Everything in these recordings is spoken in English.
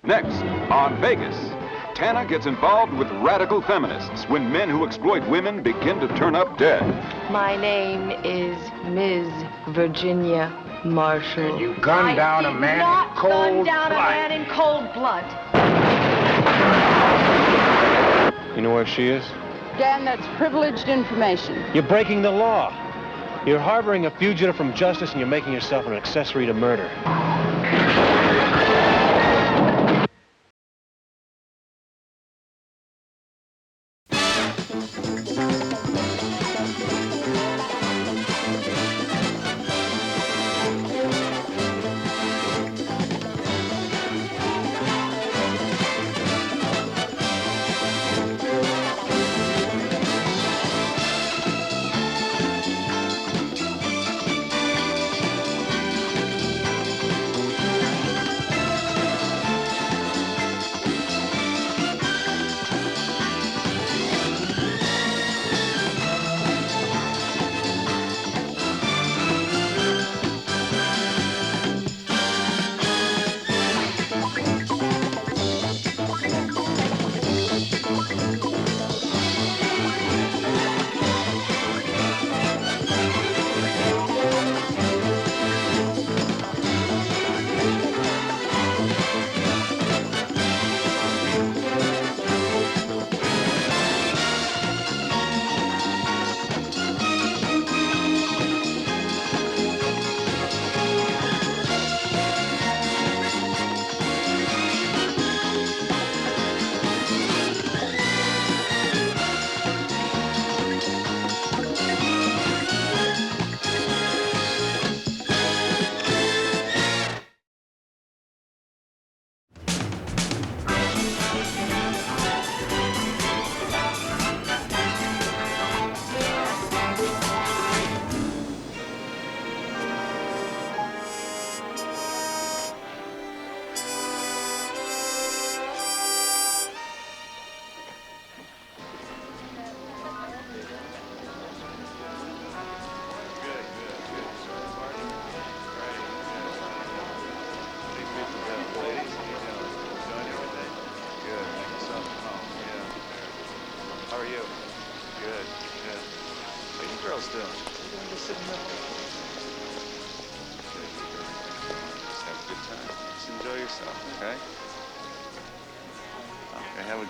Next, on Vegas, Tana gets involved with radical feminists when men who exploit women begin to turn up dead. My name is Ms. Virginia Marshall. And you gunned down a man in cold blood. Down a man in cold blood. You know where she is? Dan, that's privileged information. You're breaking the law. You're harboring a fugitive from justice, and you're making yourself an accessory to murder.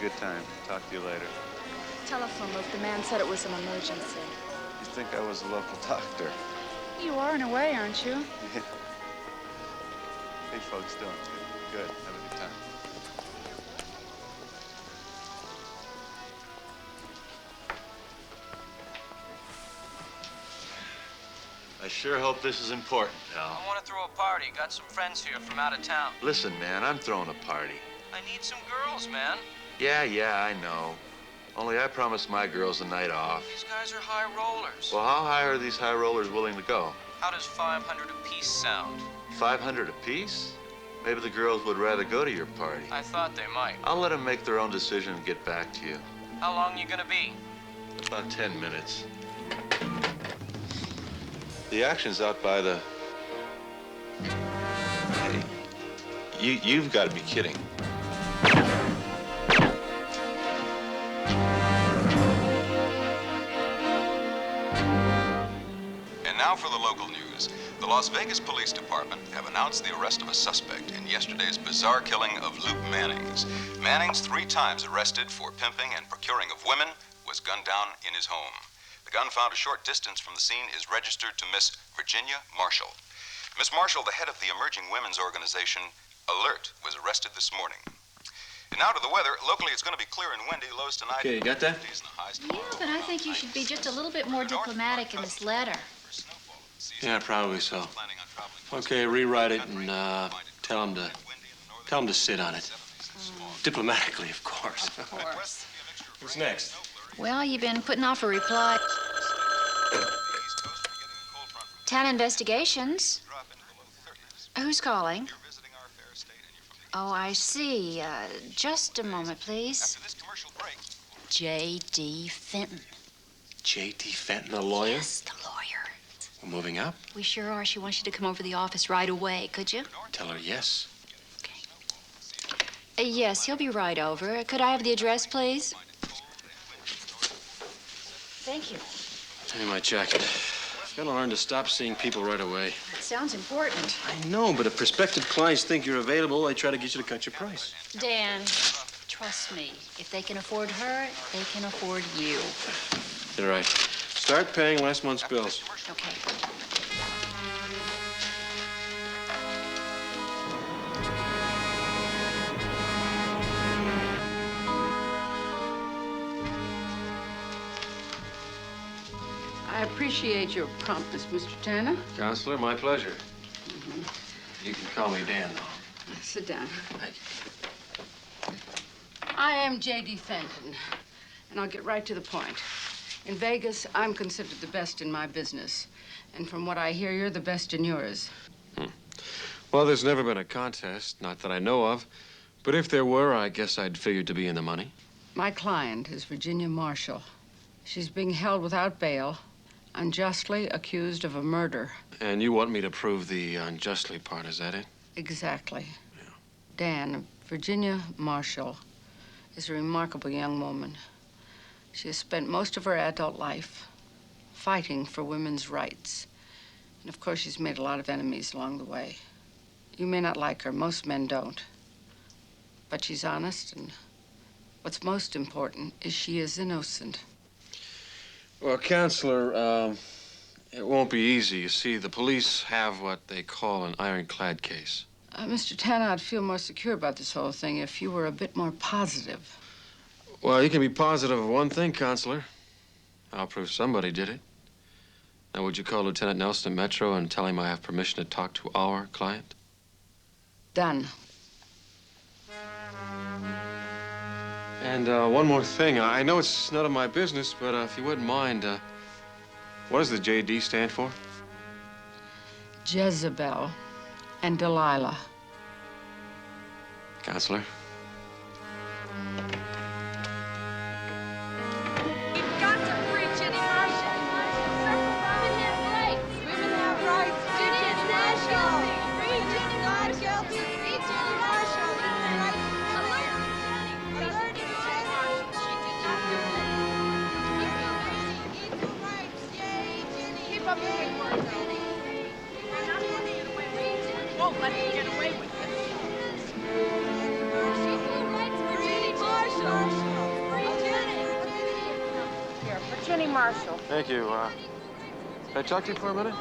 Good time. Talk to you later. Telephone book. The man said it was an emergency. You think I was a local doctor? You are in a way, aren't you? Yeah. Hey, folks, doing good. Have a good time. I sure hope this is important, pal. I want to throw a party. Got some friends here from out of town. Listen, man, I'm throwing a party. I need some girls, man. Yeah, I know. Only I promised my girls a night off. These guys are high rollers. Well, how high are these high rollers willing to go? How does 500 apiece sound? 500 apiece? Maybe the girls would rather go to your party. I thought they might. I'll let them make their own decision and get back to you. How long you gonna be? About 10 minutes. The action's out by the... Hey, you've got to be kidding. Now for the local news. The Las Vegas Police Department have announced the arrest of a suspect in yesterday's bizarre killing of Luke Mannings. Mannings, 3 times arrested for pimping and procuring of women, was gunned down in his home. The gun found a short distance from the scene is registered to Miss Virginia Marshall. Miss Marshall, the head of the emerging women's organization, Alert, was arrested this morning. And now to the weather. Locally, it's going to be clear and windy. Lows tonight. Okay, you got that? Yeah, but I think you should be just a little bit more diplomatic in this letter. Yeah, probably so. Okay, rewrite it and tell him to sit on it. Diplomatically, of course. Of course. What's next? Well, you've been putting off a reply. Town investigations. Who's calling? Oh, I see. Just a moment, please. J.D. Fenton. J.D. Fenton, a lawyer? Yes, the lawyer. We're moving up? We sure are. She wants you to come over to the office right away, could you? Tell her yes. Okay. Yes, he'll be right over. Could I have the address, please? Thank you. Hey, my jacket. You've got to learn to stop seeing people right away. That sounds important. I know, but if prospective clients think you're available, they try to get you to cut your price. Dan, trust me. If they can afford her, they can afford you. You're right. Start paying last month's bills. Okay. I appreciate your promptness, Mr. Tanner. Counselor, my pleasure. You can call me Dan, though. Sit down. Thank you. I am J.D. Fenton, and I'll get right to the point. In Vegas, I'm considered the best in my business. And from what I hear, you're the best in yours. Well, there's never been a contest, not that I know of. But if there were, I guess I'd figured to be in the money. My client is Virginia Marshall. She's being held without bail, unjustly accused of a murder. And you want me to prove the unjustly part, is that it? Exactly. Yeah. Dan, Virginia Marshall is a remarkable young woman. She has spent most of her adult life fighting for women's rights. And of course, she's made a lot of enemies along the way. You may not like her, most men don't. But she's honest, and what's most important is she is innocent. Well, Counselor, it won't be easy. You see, the police have what they call an ironclad case. Mr. Tanner, I'd feel more secure about this whole thing if you were a bit more positive. Well, you can be positive of one thing, Counselor. I'll prove somebody did it. Now, would you call Lieutenant Nelson at Metro and tell him I have permission to talk to our client? Done. And one more thing. I know it's none of my business, but if you wouldn't mind, what does the JD stand for? Jezebel and Delilah. Counselor? You've got to free Jenny Marshall. Women have rights. Women have rights. Jenny is not guilty. Free Jenny not guilty. Free Jenny Marshall. Alert Jenny Marshall. She did not do that. Equal rights. Yay, Jenny. Keep up the good work, though. We're not going to get away with it. Won't let you get away with it. Jenny Marshall. Thank you. Can I talk to you for a minute?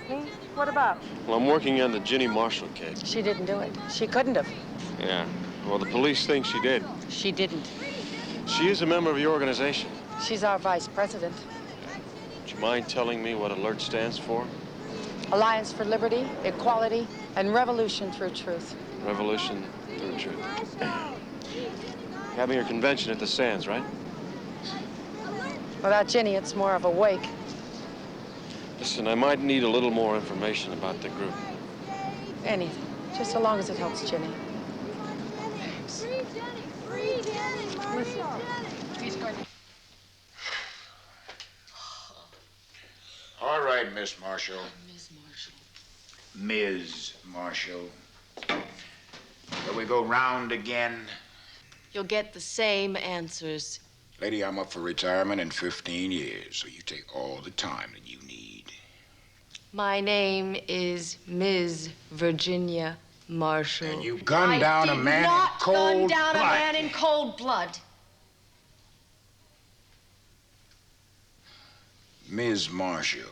Me? What about? Well, I'm working on the Ginny Marshall case. She didn't do it. She couldn't have. Yeah. Well, the police think she did. She didn't. She is a member of your organization. She's our vice president. Would you mind telling me what ALERT stands for? Alliance for Liberty, Equality, and Revolution Through Truth. Revolution through truth. Having your convention at the Sands, right? Without Ginny, it's more of a wake. Listen, I might need a little more information about the group. Anything, just so long as it helps Ginny. Thanks. Free Jenny. Free Jenny Marshall. He's going to... All right, Miss Marshall. Ms. Marshall. Ms. Marshall. Shall we go round again? You'll get the same answers. Lady, I'm up for retirement in 15 years, so you take all the time that you need. My name is Ms. Virginia Marshall. And you gunned down a man in cold I did not gun down blood. a man in cold blood. Ms. Marshall,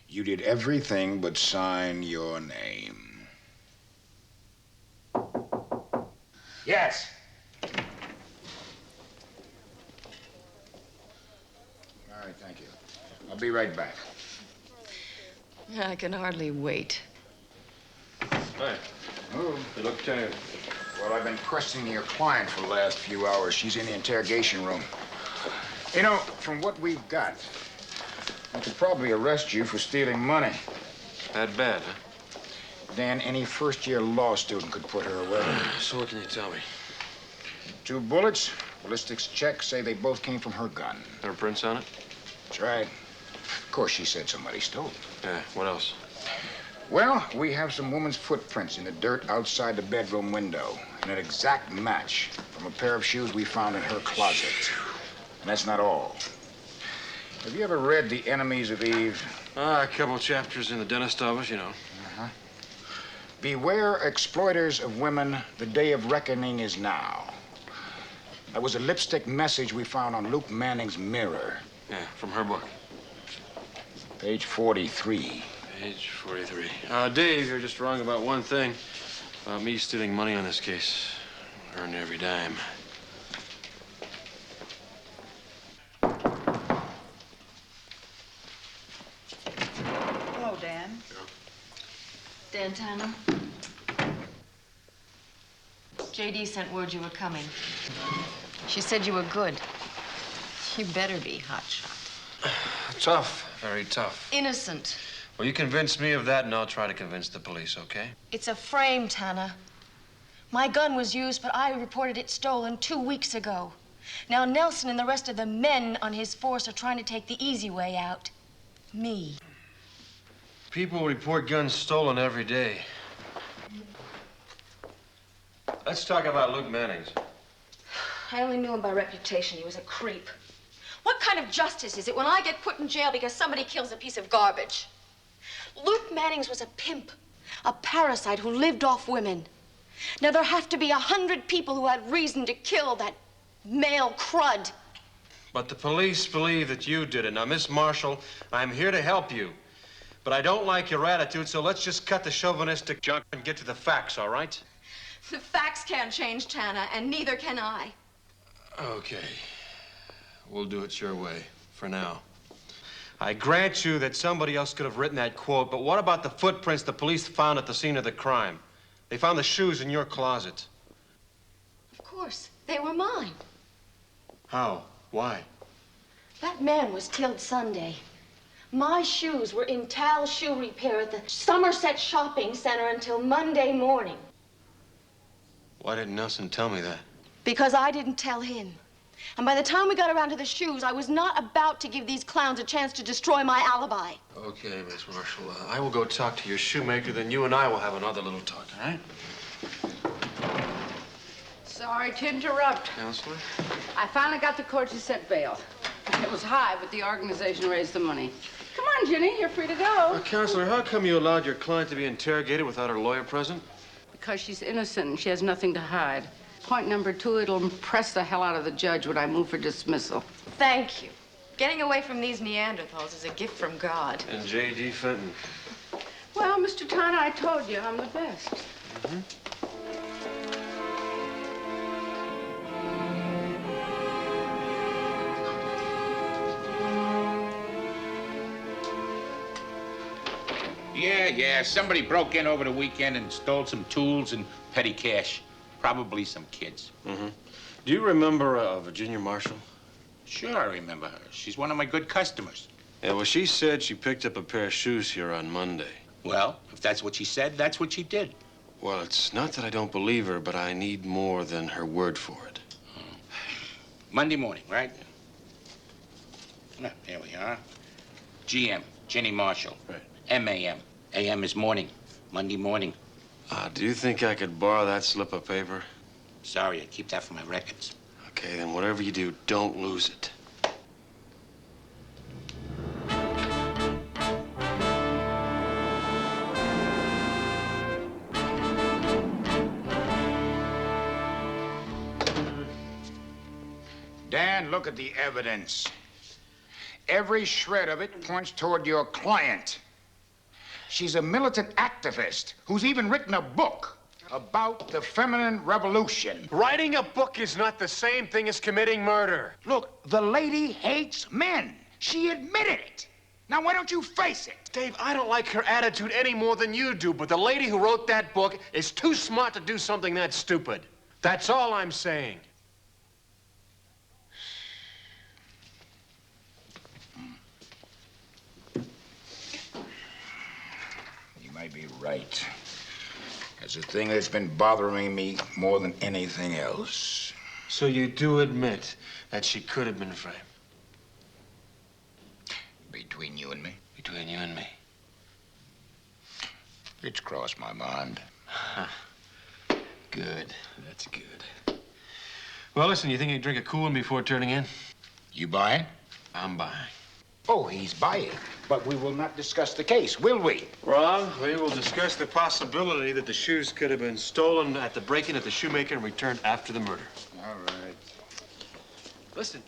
you did everything but sign your name. Yes. All right, thank you. I'll be right back. I can hardly wait. Hi. Oh. You look tired. Well, I've been questioning your client for the last few hours. She's in the interrogation room. You know, from what we've got, I could probably arrest you for stealing money. That bad, huh? Dan, any first-year law student could put her away. So what can you tell me? 2 bullets, ballistics checks say they both came from her gun. There are prints on it? That's right. Of course, she said somebody stole it. Yeah, what else? Well, we have some woman's footprints in the dirt outside the bedroom window, and an exact match from a pair of shoes we found in her closet. And that's not all. Have you ever read The Enemies of Eve? A couple chapters in the dentist office, you know. Uh-huh. Beware exploiters of women, the day of reckoning is now. That was a lipstick message we found on Luke Manning's mirror. Yeah, from her book. Page 43. Page 43. Dave, you're just wrong about one thing. About me stealing money on this case. Earned every dime. Hello, Dan. Dan Tanner? J.D. sent word you were coming. She said you were good. You better be, hotshot. Tough. Very tough. Innocent. Well, you convince me of that, and I'll try to convince the police, okay? It's a frame, Tanner. My gun was used, but I reported it stolen 2 weeks ago. Now Nelson and the rest of the men on his force are trying to take the easy way out. Me. People report guns stolen every day. Let's talk about Luke Manning's. I only knew him by reputation. He was a creep. What kind of justice is it when I get put in jail because somebody kills a piece of garbage? Luke Manning's was a pimp, a parasite who lived off women. Now, there have to be 100 people who had reason to kill that male crud. But the police believe that you did it. Now, Miss Marshall, I'm here to help you. But I don't like your attitude, so let's just cut the chauvinistic junk and get to the facts, all right? The facts can't change, Tanner, and neither can I. Okay. We'll do it your way, for now. I grant you that somebody else could have written that quote, but what about the footprints the police found at the scene of the crime? They found the shoes in your closet. Of course, they were mine. How? Why? That man was killed Sunday. My shoes were in Tal's shoe repair at the Somerset Shopping Center until Monday morning. Why didn't Nelson tell me that? Because I didn't tell him. And by the time we got around to the shoes, I was not about to give these clowns a chance to destroy my alibi. Okay, Miss Marshall. I will go talk to your shoemaker, then you and I will have another little talk, all right? Sorry to interrupt. Counselor? I finally got the court to set bail. It was high, but the organization raised the money. Come on, Ginny, you're free to go. Counselor, how come you allowed your client to be interrogated without her lawyer present? Because she's innocent and she has nothing to hide. Point number 2, it'll impress the hell out of the judge when I move for dismissal. Thank you. Getting away from these Neanderthals is a gift from God. And J.D. Fenton. Well, Mr. Tanner, I told you I'm the best. Mm-hmm. Yeah, somebody broke in over the weekend and stole some tools and petty cash. Probably some kids. Mm-hmm. Do you remember Virginia Marshall? Sure, I remember her. She's one of my good customers. Yeah, well, she said she picked up a pair of shoes here on Monday. Well, if that's what she said, that's what she did. Well, it's not that I don't believe her, but I need more than her word for it. Monday morning, right? There we are. GM, Jenny Marshall. Right. MAM. AM is morning. Monday morning. Do you think I could borrow that slip of paper? Sorry, I keep that for my records. Okay, then whatever you do, don't lose it. Dan, look at the evidence. Every shred of it points toward your client. She's a militant activist who's even written a book about the feminine revolution. Writing a book is not the same thing as committing murder. Look, the lady hates men. She admitted it. Now, why don't you face it? Dave, I don't like her attitude any more than you do, but the lady who wrote that book is too smart to do something that stupid. That's all I'm saying. You might be right. It's a thing that's been bothering me more than anything else. So you do admit that she could have been framed? Between you and me? Between you and me. It's crossed my mind. Good. That's good. Well, listen, you think you can drink a cool one before turning in? You buying? I'm buying. Oh, he's buying. But we will not discuss the case, will we? Wrong. We will discuss the possibility that the shoes could have been stolen at the break-in at the shoemaker and returned after the murder. All right. Listen.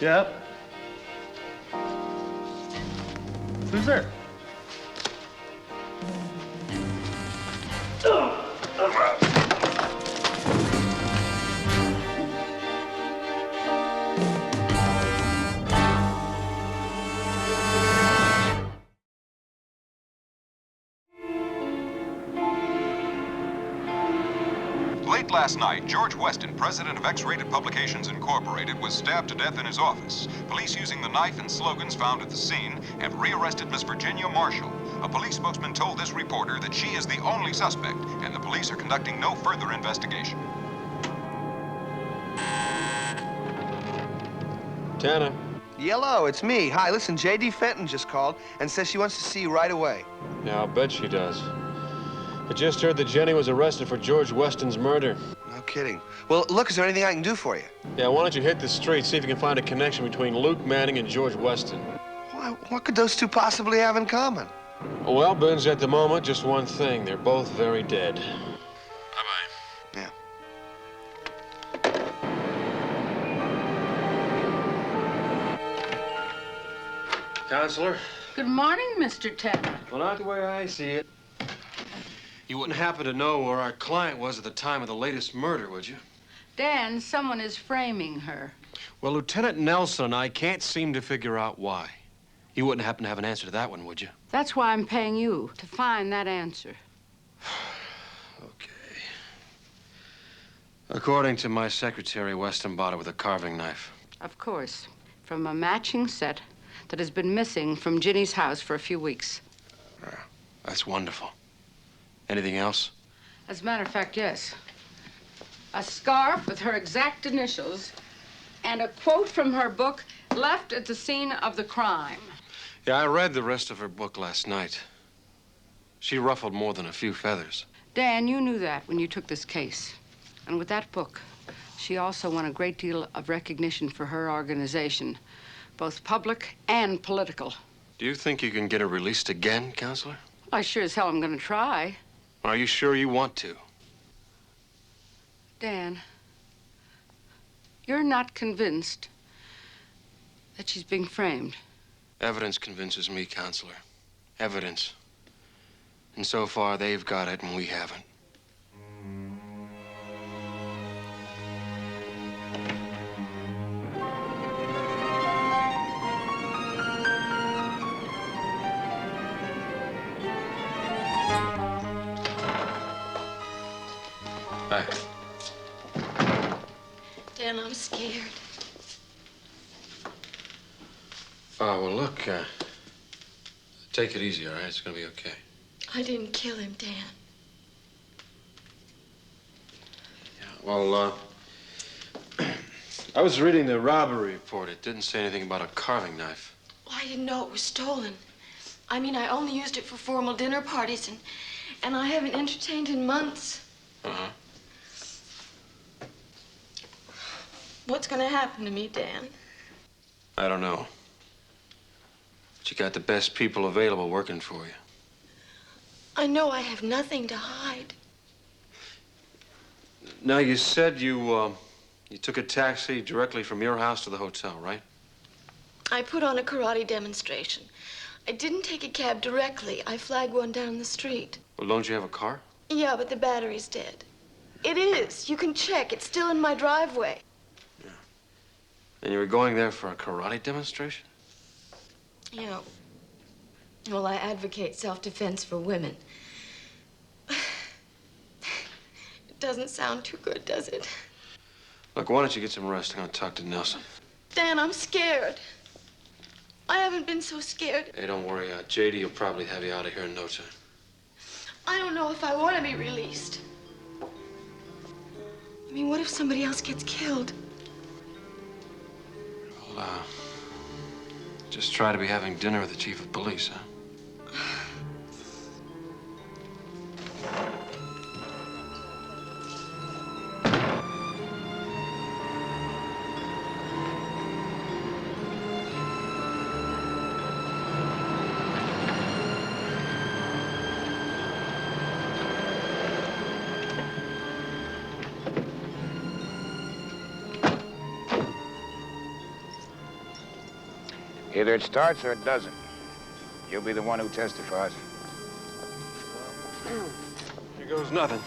Yep. Who's there? Late last night, George Weston, president of X-Rated Publications Incorporated, was stabbed to death in his office. Police, using the knife and slogans found at the scene, have rearrested Miss Virginia Marshall. A police spokesman told this reporter that she is the only suspect, and the police are conducting no further investigation. Tana. Yellow, it's me. Hi, listen, J.D. Fenton just called and says she wants to see you right away. Yeah, I'll bet she does. I just heard that Jenny was arrested for George Weston's murder. No kidding. Well, look, is there anything I can do for you? Yeah, why don't you hit the street, see if you can find a connection between Luke Manning and George Weston. What could those two possibly have in common? Well, Ben's at the moment, just one thing. They're both very dead. Bye-bye. Yeah. Counselor? Good morning, Mr. Tanner. Well, not the way I see it. You wouldn't happen to know where our client was at the time of the latest murder, would you? Dan, someone is framing her. Well, Lieutenant Nelson and I can't seem to figure out why. You wouldn't happen to have an answer to that one, would you? That's why I'm paying you, to find that answer. Okay. According to my secretary, Weston bought it with a carving knife. Of course. From a matching set that has been missing from Ginny's house for a few weeks. That's wonderful. Anything else? As a matter of fact, yes. A scarf with her exact initials and a quote from her book left at the scene of the crime. Yeah, I read the rest of her book last night. She ruffled more than a few feathers. Dan, you knew that when you took this case. And with that book, she also won a great deal of recognition for her organization, both public and political. Do you think you can get her released again, Counselor? I sure as hell am going to try. Are you sure you want to? Dan, you're not convinced that she's being framed. Evidence convinces me, Counselor. Evidence. And so far, they've got it and we haven't. Hi. Dan, I'm scared. Oh, well, look, take it easy, all right? It's gonna be okay. I didn't kill him, Dan. Well, I was reading the robbery report. It didn't say anything about a carving knife. Well, I didn't know it was stolen. I mean, I only used it for formal dinner parties, and I haven't entertained in months. Uh-huh. What's gonna happen to me, Dan? I don't know. But you got the best people available working for you. I know I have nothing to hide. Now, you said you took a taxi directly from your house to the hotel, right? I put on a karate demonstration. I didn't take a cab directly. I flagged one down the street. Well, don't you have a car? Yeah, but the battery's dead. It is. You can check. It's still in my driveway. And you were going there for a karate demonstration? You know, well, I advocate self-defense for women. It doesn't sound too good, does it? Look, why don't you get some rest? I'm gonna talk to Nelson. Dan, I'm scared. I haven't been so scared. Hey, don't worry. JD will probably have you out of here in no time. I don't know if I want to be released. I mean, what if somebody else gets killed? Well, just try to be having dinner with the chief of police, huh? Either it starts or it doesn't. You'll be the one who testifies. Here goes nothing.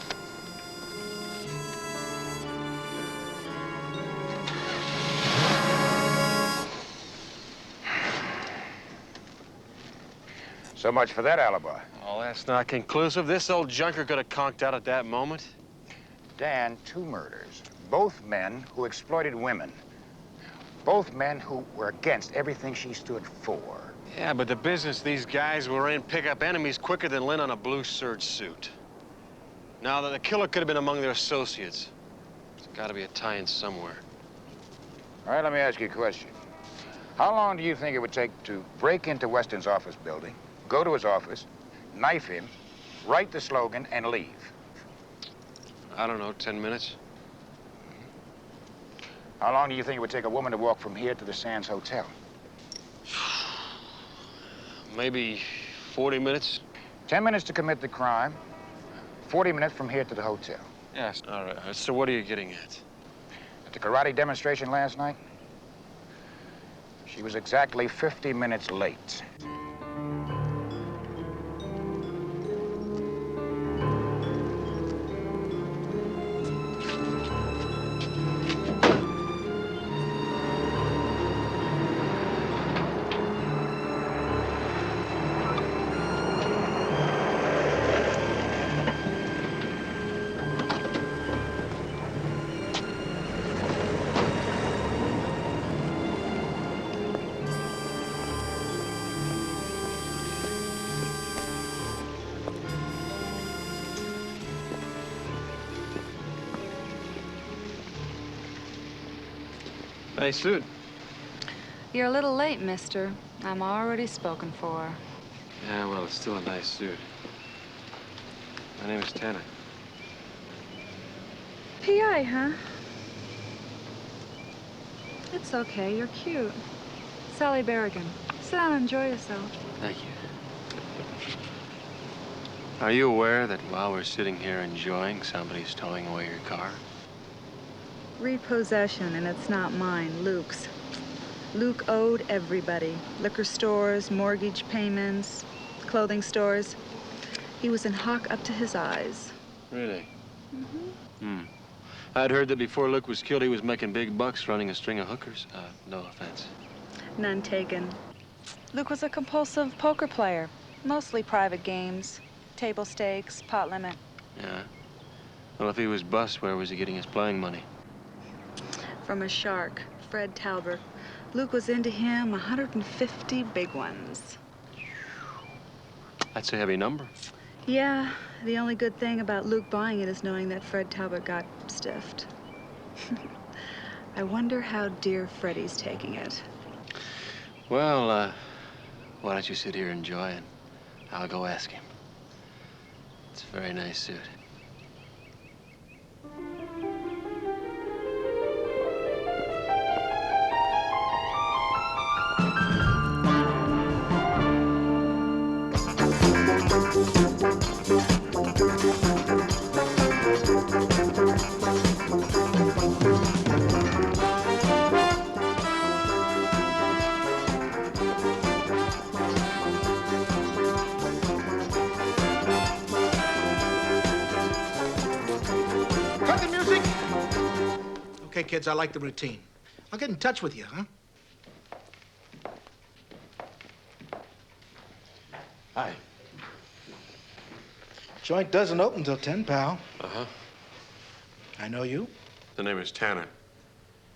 So much for that alibi. Oh, that's not conclusive. This old junker could have conked out at that moment. Dan, 2 murders. Both men who exploited women. Both men who were against everything she stood for. Yeah, but the business these guys were in pick up enemies quicker than lint on a blue serge suit. Now, the killer could have been among their associates. There's got to be a tie-in somewhere. All right, let me ask you a question. How long do you think it would take to break into Weston's office building, go to his office, knife him, write the slogan, and leave? I don't know, 10 minutes? How long do you think it would take a woman to walk from here to the Sands Hotel? Maybe 40 minutes. 10 minutes to commit the crime, 40 minutes from here to the hotel. Yes. All right. So what are you getting at? At the karate demonstration last night, she was exactly 50 minutes late. Nice suit. You're a little late, mister. I'm already spoken for. Yeah, well, it's still a nice suit. My name is Tanner. P.I., huh? It's okay. You're cute. Sally Berrigan. Sit down and enjoy yourself. Thank you. Are you aware that while we're sitting here enjoying, somebody's towing away your car? Repossession, and it's not mine, Luke's. Luke owed everybody. Liquor stores, mortgage payments, clothing stores. He was in hock up to his eyes. Really? Mm-hmm. I'd heard that before Luke was killed, he was making big bucks running a string of hookers. No offense. None taken. Luke was a compulsive poker player. Mostly private games. Table stakes, pot limit. Yeah. Well, if he was bust, where was he getting his playing money? From a shark, Fred Talbert. Luke was into him 150 big ones. That's a heavy number. Yeah, the only good thing about Luke buying it is knowing that Fred Talbot got stiffed. I wonder how dear Freddie's taking it. Well, why don't you sit here and enjoy it? I'll go ask him. It's a very nice suit. Cut the music! Okay, kids, I like the routine. I'll get in touch with you, huh? Hi. Joint doesn't open till 10, pal. Uh-huh. I know you. The name is Tanner.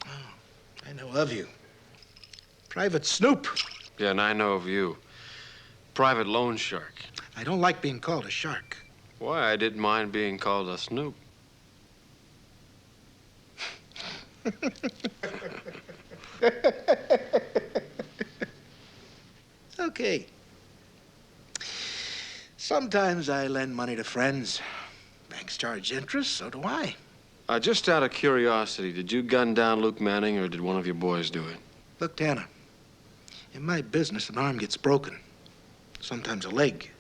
I know of you. Private Snoop. Yeah, and I know of you. Private loan shark. I don't like being called a shark. Boy, I didn't mind being called a snoop. Okay. Sometimes I lend money to friends. Banks charge interest, so do I. Just out of curiosity, did you gun down Luke Manning or did one of your boys do it? Look, Tanner, in my business, an arm gets broken. Sometimes a leg.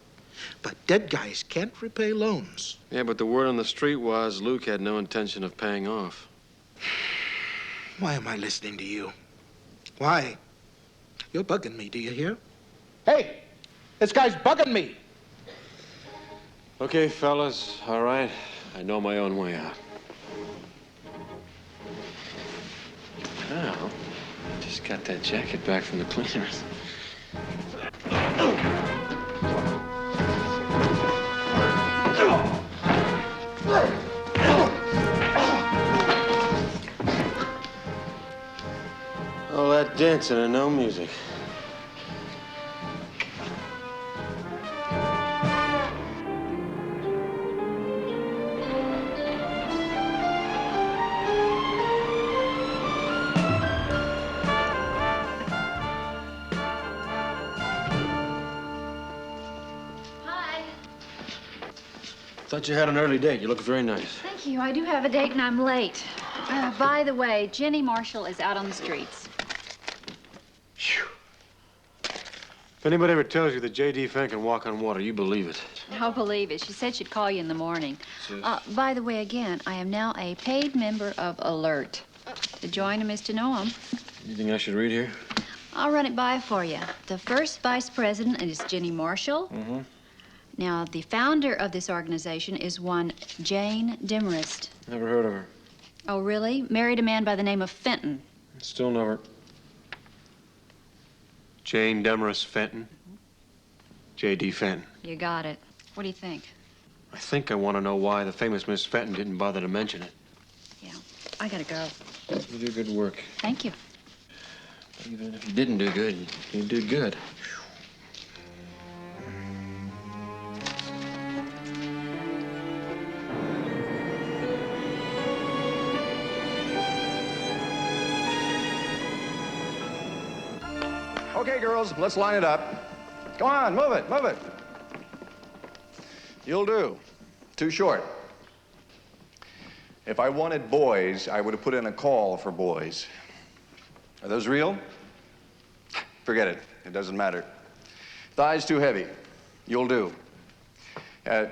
But dead guys can't repay loans. Yeah, but the word on the street was Luke had no intention of paying off. Why am I listening to you? Why? You're bugging me, do you hear? Hey, this guy's bugging me. Okay, fellas, all right. I know my own way out. Now, I just got that jacket back from the cleaners. All that dancing and no music. Thought you had an early date. You look very nice. Thank you. I do have a date and I'm late. By the way, Jenny Marshall is out on the streets. If anybody ever tells you that J.D. Fenn can walk on water, you believe it. I'll believe it. She said she'd call you in the morning. By the way, again, I am now a paid member of Alert. To join them is to know them. Anything I should read here? I'll run it by for you. The first vice president is Jenny Marshall. Mm-hmm. Now, the founder of this organization is one Jane Demarest. Never heard of her. Oh, really? Married a man by the name of Fenton. Still never. Jane Demarest Fenton. J.D. Fenton. You got it. What do you think? I think I want to know why the famous Miss Fenton didn't bother to mention it. Yeah, I gotta go. You do good work. Thank you. Even if you didn't do good, you did good. Okay, girls, let's line it up. Go on, move it, move it. You'll do. Too short. If I wanted boys, I would have put in a call for boys. Are those real? Forget it. It doesn't matter. Thighs too heavy. You'll do.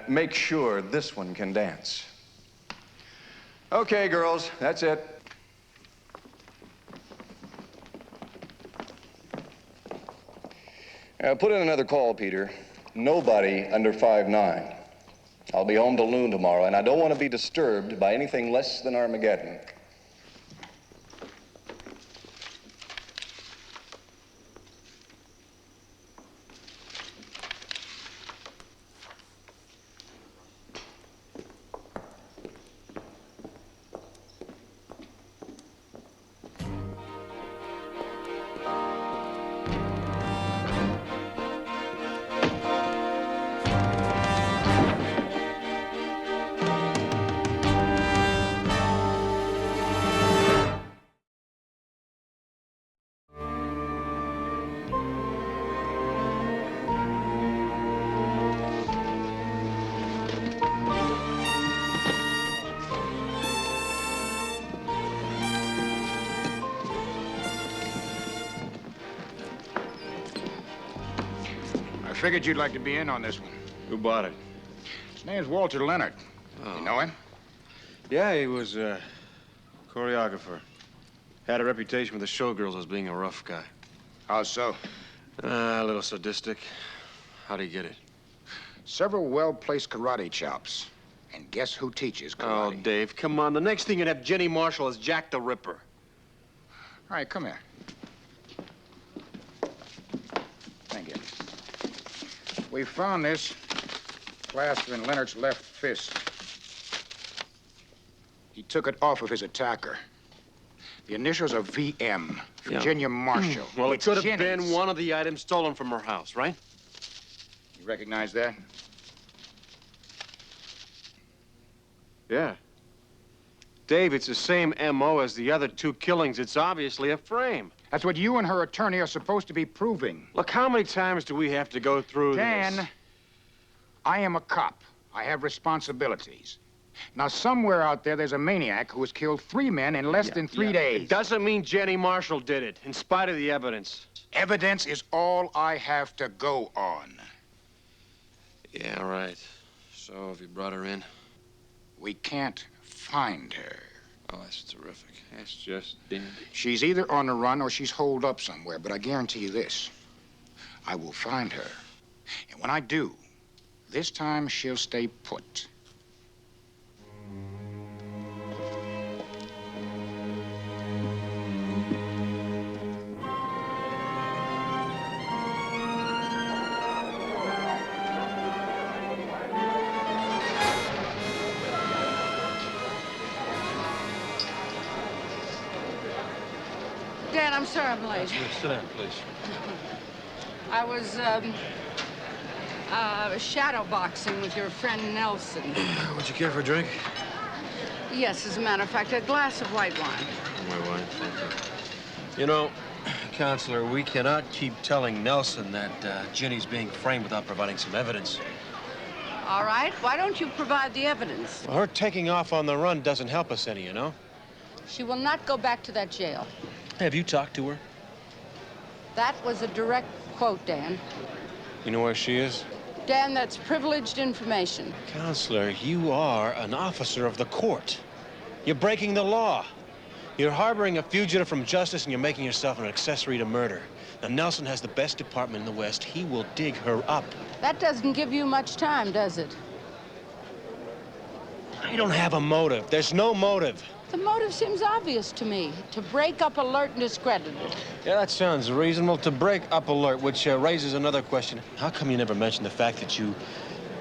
Make sure this one can dance. Okay, girls, that's it. Put in another call, Peter. Nobody under 5'9". I'll be home till noon tomorrow, and I don't want to be disturbed by anything less than Armageddon. I figured you'd like to be in on this one. Who bought it? His name's Walter Leonard. Oh. You know him? Yeah, he was a choreographer. Had a reputation with the showgirls as being a rough guy. How so? A little sadistic. How'd he get it? Several well-placed karate chops. And guess who teaches karate? Oh, Dave, come on. The next thing you'd have Jenny Marshall as Jack the Ripper. All right, come here. Thank you. We found this plaster in Leonard's left fist. He took it off of his attacker. The initials are VM, Virginia Marshall. Well, it It's could have Jenny's. been one of the items stolen from her house, right? You recognize that? Yeah. Dave, it's the same M.O. as the other 2 killings. It's obviously a frame. That's what you and her attorney are supposed to be proving. Look, how many times do we have to go through this? Dan, I am a cop. I have responsibilities. Now, somewhere out there's a maniac who has killed 3 men in less than 3 days. It doesn't mean Jenny Marshall did it, in spite of the evidence. Evidence is all I have to go on. Yeah, right. So, have you brought her in? We can't find her. Oh, that's terrific. That's just dandy. She's either on the run or she's holed up somewhere, but I guarantee you this. I will find her. And when I do, this time she'll stay put. Dan, I'm sorry I'm late. Sit down, please. I was, shadow boxing with your friend Nelson. Would you care for a drink? Yes, as a matter of fact, a glass of white wine. White wine, thank you. You know, Counselor, we cannot keep telling Nelson that Ginny's being framed without providing some evidence. All right, why don't you provide the evidence? Well, her taking off on the run doesn't help us any, you know? She will not go back to that jail. Have you talked to her? That was a direct quote, Dan. You know where she is? Dan, that's privileged information. Counselor, you are an officer of the court. You're breaking the law. You're harboring a fugitive from justice and you're making yourself an accessory to murder. Now, Nelson has the best department in the West. He will dig her up. That doesn't give you much time, does it? I don't have a motive. There's no motive. The motive seems obvious to me. To break up Alert and discredit it. Yeah, that sounds reasonable. To break up Alert, which raises another question. How come you never mentioned the fact that you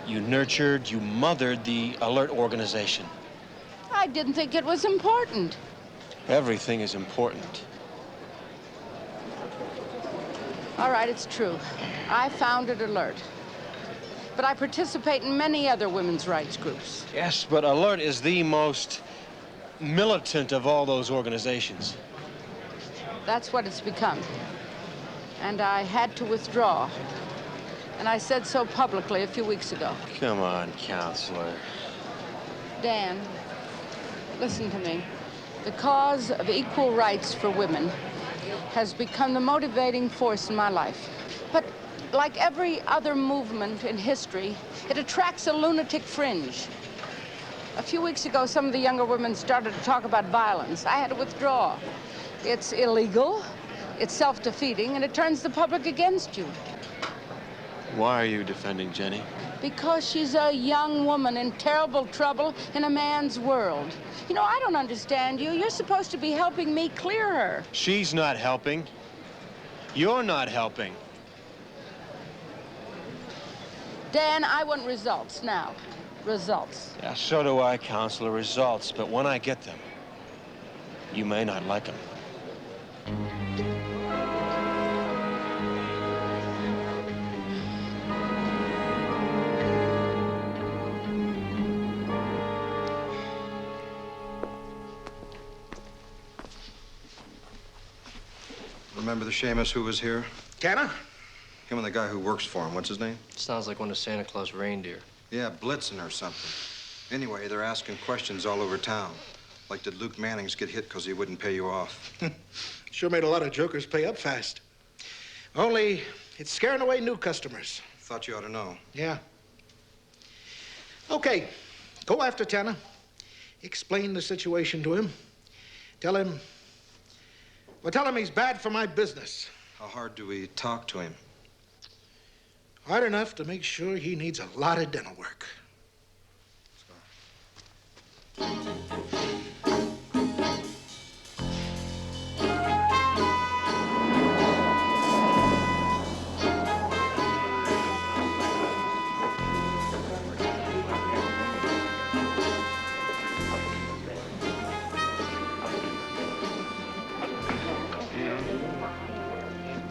nurtured, you mothered the Alert organization? I didn't think it was important. Everything is important. All right, it's true. I founded Alert. But I participate in many other women's rights groups. Yes, but Alert is the most militant of all those organizations. That's what it's become. And I had to withdraw. And I said so publicly a few weeks ago. Come on, Counselor. Dan, listen to me. The cause of equal rights for women has become the motivating force in my life. But like every other movement in history, it attracts a lunatic fringe. A few weeks ago, some of the younger women started to talk about violence. I had to withdraw. It's illegal, it's self-defeating, and it turns the public against you. Why are you defending Jenny? Because she's a young woman in terrible trouble in a man's world. You know, I don't understand you. You're supposed to be helping me clear her. She's not helping. You're not helping. Dan, I want results now. Results. Yeah, so do I, Counselor. Results. But when I get them, you may not like them. Remember the Seamus who was here? Tanner? Him and the guy who works for him. What's his name? Sounds like one of Santa Claus' reindeer. Yeah, Blitzen or something. Anyway, they're asking questions all over town. Like, did Luke Mannings get hit because he wouldn't pay you off? Sure made a lot of jokers pay up fast. Only, it's scaring away new customers. Thought you ought to know. Yeah. Okay, go after Tanner. Explain the situation to him. Tell him he's bad for my business. How hard do we talk to him? Hard enough to make sure he needs a lot of dental work.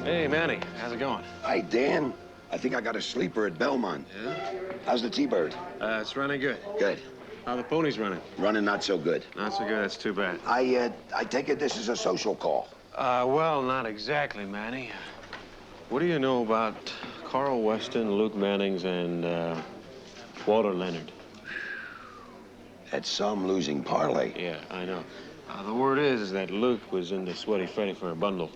Hey, Manny, how's it going? Hi, Dan. I think I got a sleeper at Belmont. Yeah? How's the T-Bird? It's running good. Good. How the ponies running? Running not so good. Not so good, that's too bad. I take it this is a social call. Well, not exactly, Manny. What do you know about Carl Weston, Luke Mannings, and Walter Leonard? That's some losing parlay. Yeah, I know. The word is that Luke was in the Sweaty Freddy for a bundle.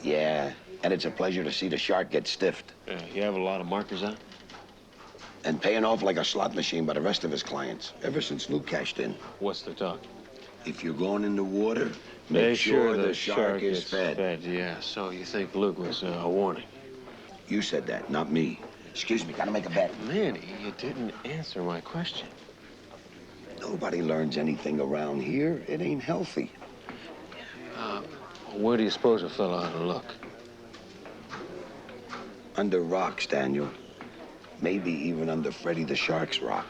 Yeah, and it's a pleasure to see the shark get stiffed. Yeah, you have a lot of markers on? And paying off like a slot machine by the rest of his clients, ever since Luke cashed in. What's the talk? If you're going in the water, make sure the shark is fed. Yeah, so you think Luke was a warning? You said that, not me. Excuse me, gotta make a bet. Manny, you didn't answer my question. Nobody learns anything around here. It ain't healthy. Where do you suppose a fella ought to look? Under rocks, Daniel. Maybe even under Freddy the Shark's rock.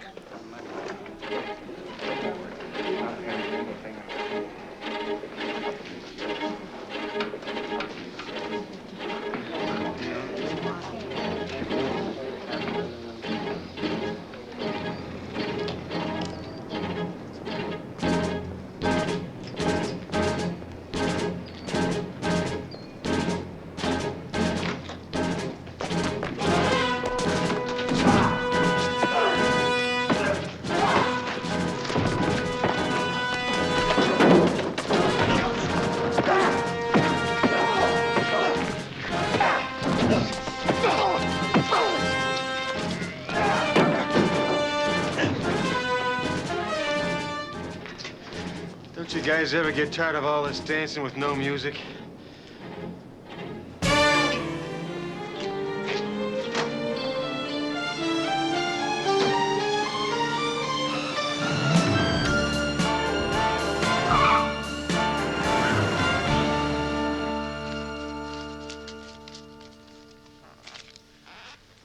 Don't you guys ever get tired of all this dancing with no music?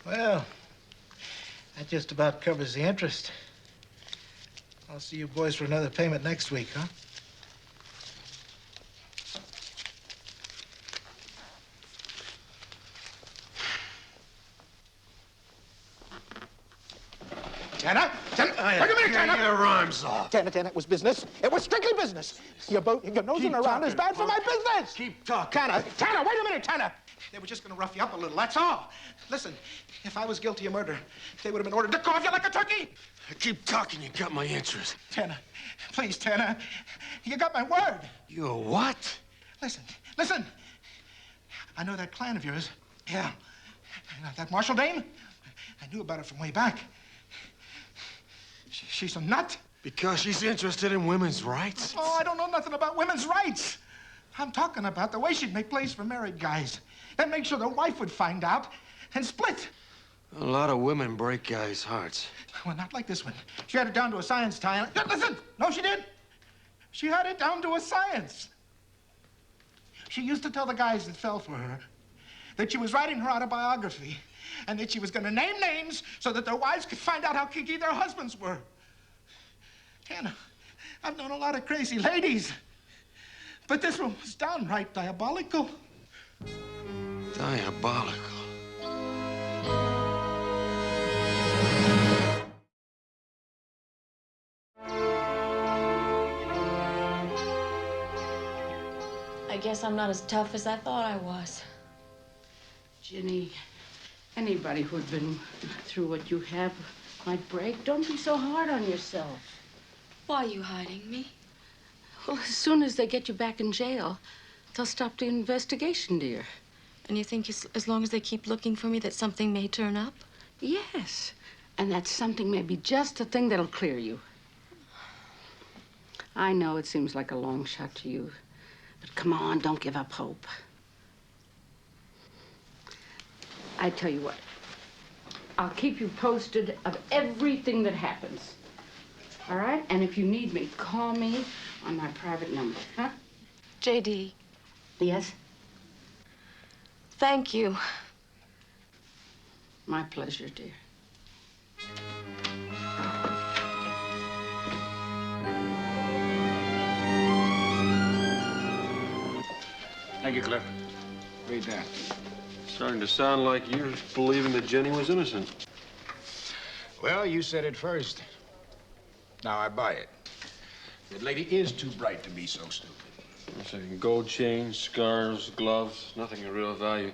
Well, that just about covers the interest. I'll see you boys for another payment next week, huh? Tanner! Tanner! Wait a minute, Tanner! Your rhymes off. Tanner, it was business. It was strictly business. Your nosing around is bad for my business. Keep talking. Tanner, wait a minute, Tanner. They were just going to rough you up a little, that's all. Listen, if I was guilty of murder, they would have been ordered to carve you like a turkey. Keep talking, you got my interest. Tanner, please, Tanner. You got my word. Your what? Listen. I know that clan of yours. Yeah. That Marshall dame? I knew about it from way back. She's a nut. Because she's interested in women's rights? Oh, I don't know nothing about women's rights. I'm talking about the way she'd make plays for married guys and make sure their wife would find out and split. A lot of women break guys' hearts. Well, not like this one. She had it down to a science, Tyler. Listen! No, she did. She had it down to a science. She used to tell the guys that fell for her that she was writing her autobiography and that she was going to name names so that their wives could find out how kinky their husbands were. Hannah, I've known a lot of crazy ladies, but this one was downright diabolical. Diabolical? I guess I'm not as tough as I thought I was. Ginny, anybody who'd been through what you have might break. Don't be so hard on yourself. Why are you hiding me? Well, as soon as they get you back in jail, they'll stop the investigation, dear. And you think as long as they keep looking for me that something may turn up? Yes. And that something may be just the thing that'll clear you. I know it seems like a long shot to you, but come on, don't give up hope. I tell you what, I'll keep you posted of everything that happens. All right? And if you need me, call me on my private number, huh? J.D. Yes? Thank you. My pleasure, dear. Thank you, Cliff. Read that. Starting to sound like you're believing that Jenny was innocent. Well, you said it first. Now, I buy it. The lady is too bright to be so stupid. I'm saying gold chains, scarves, gloves, nothing of real value.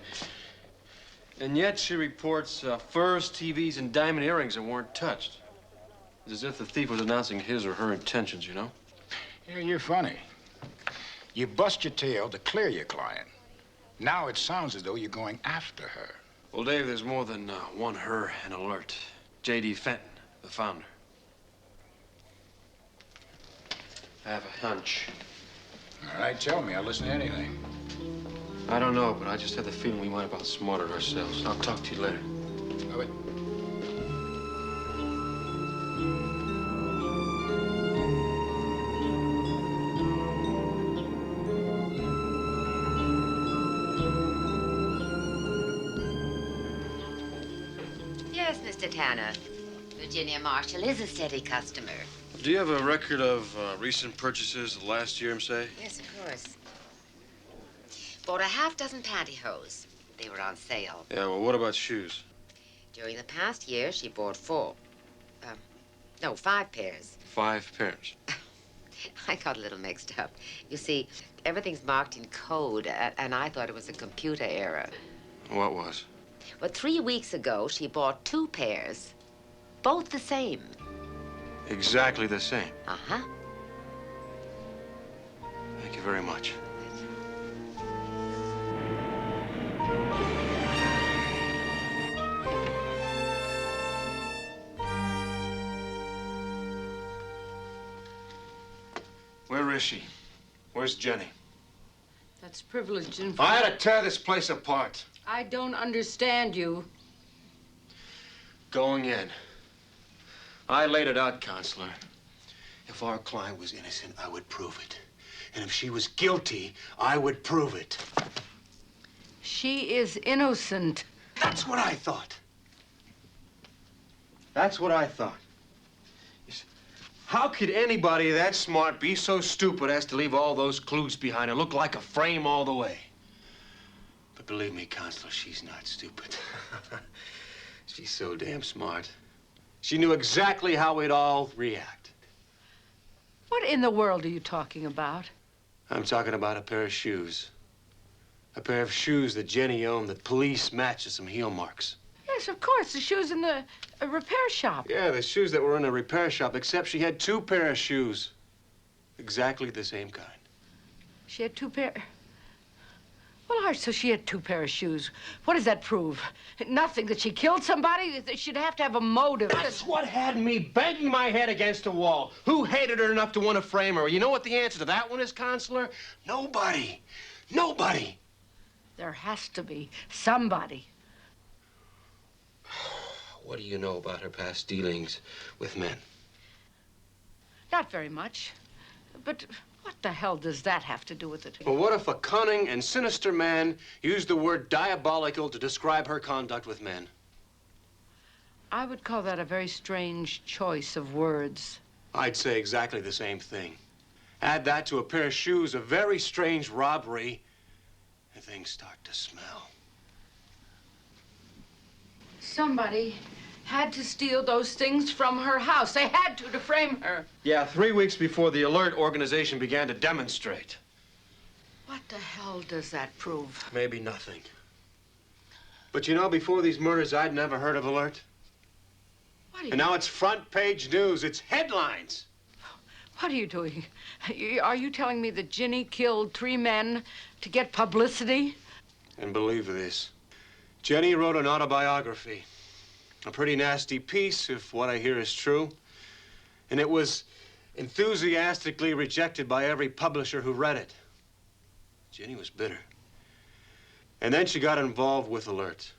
And yet she reports furs, TVs, and diamond earrings that weren't touched. It's as if the thief was announcing his or her intentions, you know? Yeah, you're funny. You bust your tail to clear your client. Now it sounds as though you're going after her. Well, Dave, there's more than one her and alert. J.D. Fenton, the founder. I have a hunch. All right, tell me. I'll listen to anything. I don't know, but I just have the feeling we might have outsmarted ourselves. I'll talk to you later. Love it. Yes, Mr. Tanner. Virginia Marshall is a steady customer. Do you have a record of recent purchases the last year, say? Yes, of course. Bought a half-dozen pantyhose. They were on sale. Yeah, well, what about shoes? During the past year, she bought 5 pairs. 5 pairs. I got a little mixed up. You see, everything's marked in code, and I thought it was a computer error. What was? But 3 weeks ago, she bought 2 pairs, both the same. Exactly the same. Uh-huh. Thank you very much. Where is she? Where's Jenny? That's privileged information. I had to tear this place apart. I don't understand you. Going in. I laid it out, Counselor. If our client was innocent, I would prove it. And if she was guilty, I would prove it. She is innocent. That's what I thought. That's what I thought. How could anybody that smart be so stupid as to leave all those clues behind and look like a frame all the way? But believe me, Counselor, she's not stupid. She's so damn smart. She knew exactly how we'd all react. What in the world are you talking about? I'm talking about a pair of shoes. A pair of shoes that Jenny owned that police matched to some heel marks. Yes, of course, the shoes in the repair shop. Yeah, the shoes that were in a repair shop, except she had 2 pairs of shoes. Exactly the same kind. She had 2 pair. Well, all right, so she had 2 pairs of shoes. What does that prove? Nothing. That she killed somebody? She'd have to have a motive. That's what had me banging my head against the wall. Who hated her enough to want to frame her? You know what the answer to that one is, Counselor? Nobody. Nobody. There has to be somebody. What do you know about her past dealings with men? Not very much. But what the hell does that have to do with it? Well, what if a cunning and sinister man used the word diabolical to describe her conduct with men? I would call that a very strange choice of words. I'd say exactly the same thing. Add that to a pair of shoes, a very strange robbery, and things start to smell. Somebody had to steal those things from her house. They had to frame her. Yeah, 3 weeks before the Alert organization began to demonstrate. What the hell does that prove? Maybe nothing. But you know, before these murders, I'd never heard of Alert. What are you... And now it's front page news. It's headlines. What are you doing? Are you telling me that Ginny killed 3 men to get publicity? And believe this, Jenny wrote an autobiography. A pretty nasty piece, if what I hear is true. And it was enthusiastically rejected by every publisher who read it. Jenny was bitter. And then she got involved with Alert.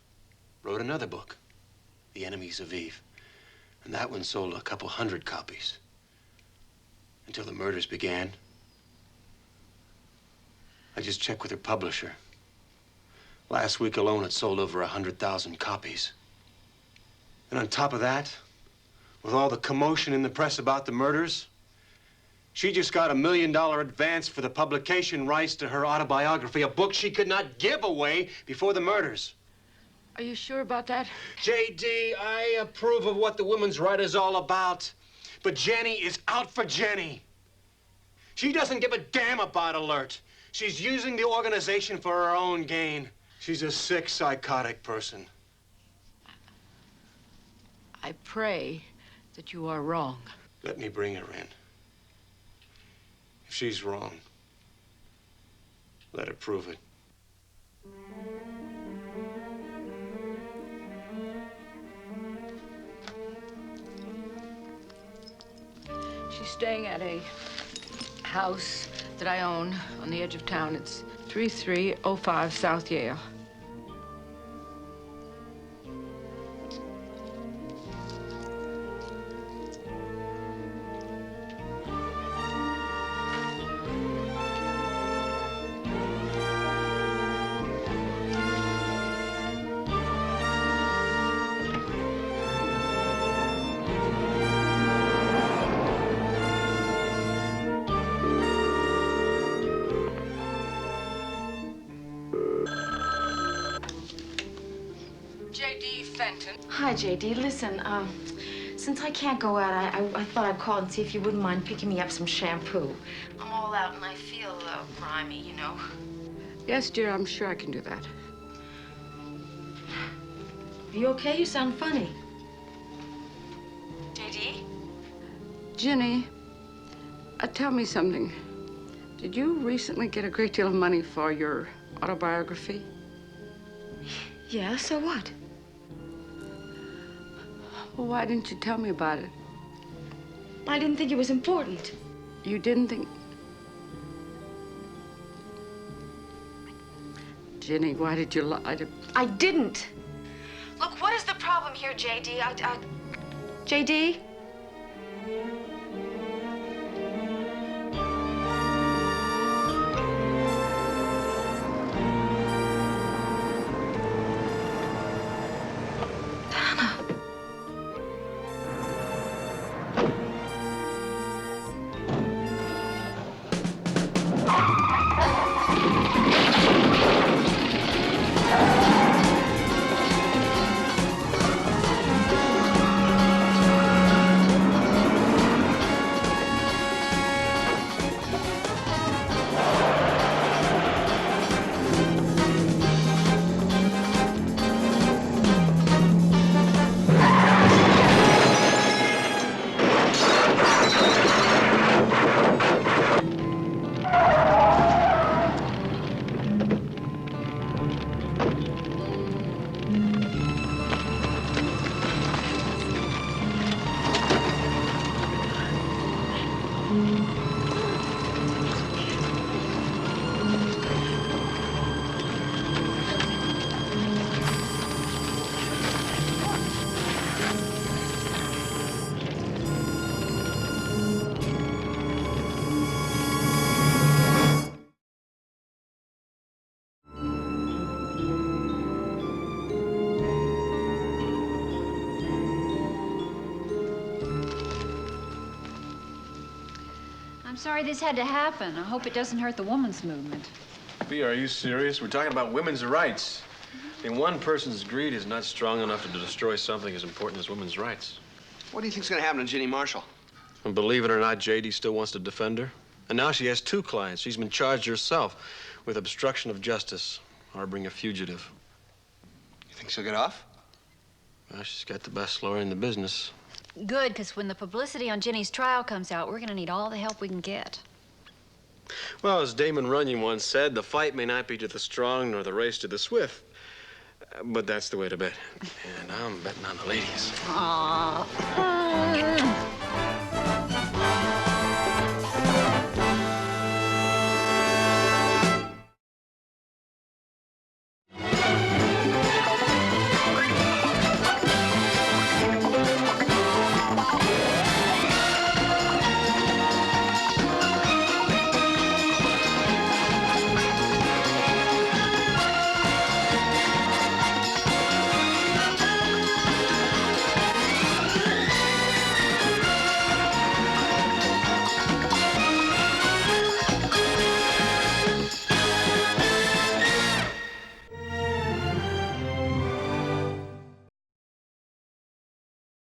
Wrote another book, The Enemies of Eve. And that one sold a couple 100 copies. Until the murders began. I just checked with her publisher. Last week alone, it sold over 100,000 copies. And on top of that, with all the commotion in the press about the murders, she just got $1 million advance for the publication rights to her autobiography, a book she could not give away before the murders. Are you sure about that? J.D., I approve of what the women's right is all about. But Jenny is out for Jenny. She doesn't give a damn about Alert. She's using the organization for her own gain. She's a sick, psychotic person. I pray that you are wrong. Let me bring her in. If she's wrong, let her prove it. She's staying at a house that I own on the edge of town. It's 3305 South Yale. J.D. Fenton. Hi, J.D. Listen, since I can't go out, I thought I'd call and see if you wouldn't mind picking me up some shampoo. I'm all out and I feel grimy, you know. Yes, dear, I'm sure I can do that. Are you okay? You sound funny. J.D.? Ginny, tell me something. Did you recently get a great deal of money for your autobiography? Yeah, so what? Well, why didn't you tell me about it? I didn't think it was important. You didn't think... Ginny, why did you lie to... I didn't. Look, what is the problem here, J.D.? J.D.? I'm sorry this had to happen. I hope it doesn't hurt the women's movement. Bea, are you serious? We're talking about women's rights. I mean, one person's greed is not strong enough to destroy something as important as women's rights. What do you think's gonna happen to Ginny Marshall? And believe it or not, J.D. still wants to defend her. And now she has two clients. She's been charged herself with obstruction of justice, harboring a fugitive. You think she'll get off? Well, she's got the best lawyer in the business. Good, because when the publicity on Ginny's trial comes out, we're going to need all the help we can get. Well, as Damon Runyon once said, the fight may not be to the strong nor the race to the swift. But that's the way to bet. And I'm betting on the ladies. Aww.